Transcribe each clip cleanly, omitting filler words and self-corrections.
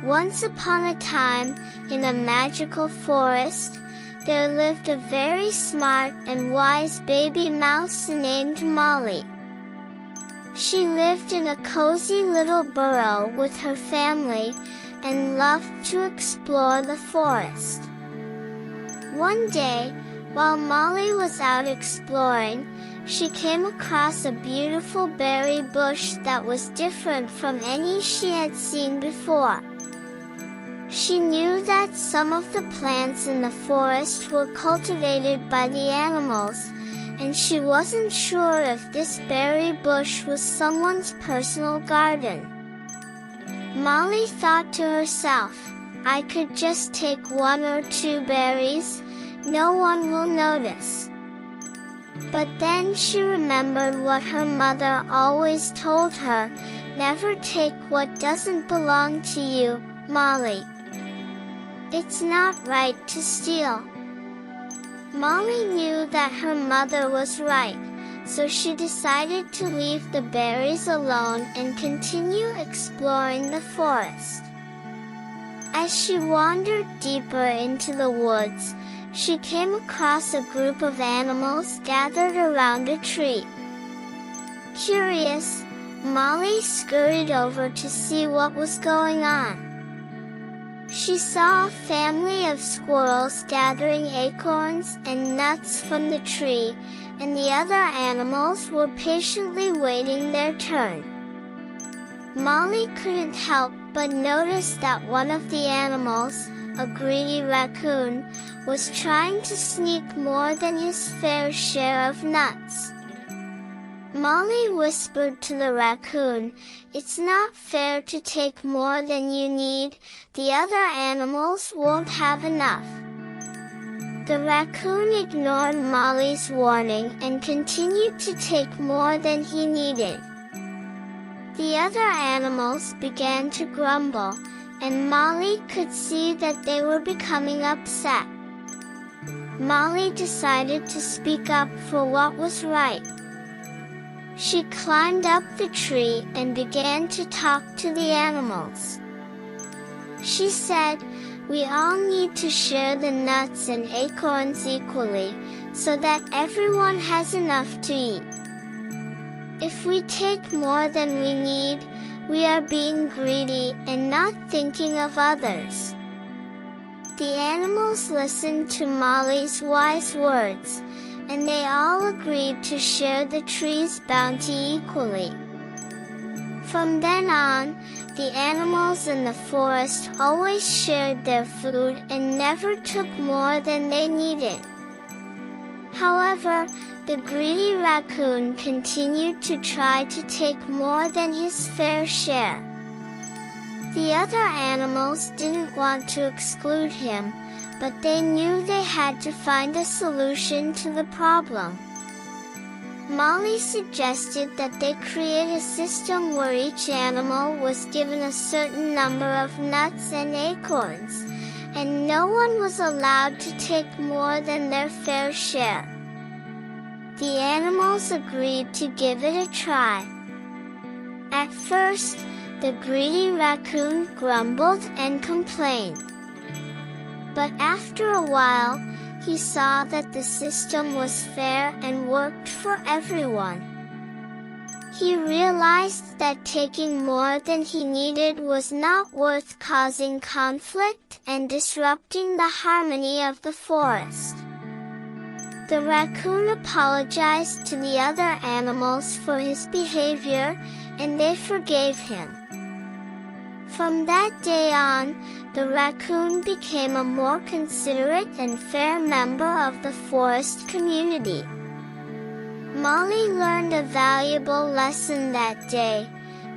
Once upon a time, in a magical forest, there lived a very smart and wise baby mouse named Molly. She lived in a cozy little burrow with her family, and loved to explore the forest. One day, while Molly was out exploring, she came across a beautiful berry bush that was different from any she had seen before. She knew that some of the plants in the forest were cultivated by the animals, and she wasn't sure if this berry bush was someone's personal garden. Molly thought to herself, "I could just take 1 or 2 berries, no one will notice." But then she remembered what her mother always told her, "Never take what doesn't belong to you, Molly. It's not right to steal." Molly knew that her mother was right, so she decided to leave the berries alone and continue exploring the forest. As she wandered deeper into the woods, she came across a group of animals gathered around a tree. Curious, Molly scurried over to see what was going on. She saw a family of squirrels gathering acorns and nuts from the tree, and the other animals were patiently waiting their turn. Molly couldn't help but notice that one of the animals, a greedy raccoon, was trying to sneak more than his fair share of nuts. Molly whispered to the raccoon, "It's not fair to take more than you need, the other animals won't have enough." The raccoon ignored Molly's warning and continued to take more than he needed. The other animals began to grumble, and Molly could see that they were becoming upset. Molly decided to speak up for what was right. She climbed up the tree and began to talk to the animals. She said, "We all need to share the nuts and acorns equally, so that everyone has enough to eat. If we take more than we need, we are being greedy and not thinking of others." The animals listened to Molly's wise words, and they all agreed to share the tree's bounty equally. From then on, the animals in the forest always shared their food and never took more than they needed. However, the greedy raccoon continued to try to take more than his fair share. The other animals didn't want to exclude him, but they knew they had to find a solution to the problem. Molly suggested that they create a system where each animal was given a certain number of nuts and acorns, and no one was allowed to take more than their fair share. The animals agreed to give it a try. At first, the greedy raccoon grumbled and complained. But after a while, he saw that the system was fair and worked for everyone. He realized that taking more than he needed was not worth causing conflict and disrupting the harmony of the forest. The raccoon apologized to the other animals for his behavior, and they forgave him. From that day on, the raccoon became a more considerate and fair member of the forest community. Molly learned a valuable lesson that day,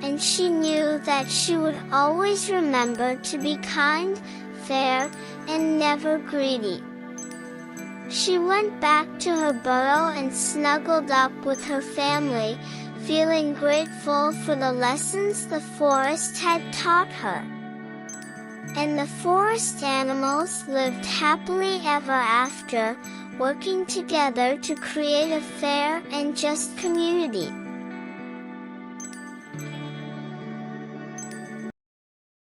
and she knew that she would always remember to be kind, fair, and never greedy. She went back to her burrow and snuggled up with her family, feeling grateful for the lessons the forest had taught her. And the forest animals lived happily ever after, working together to create a fair and just community.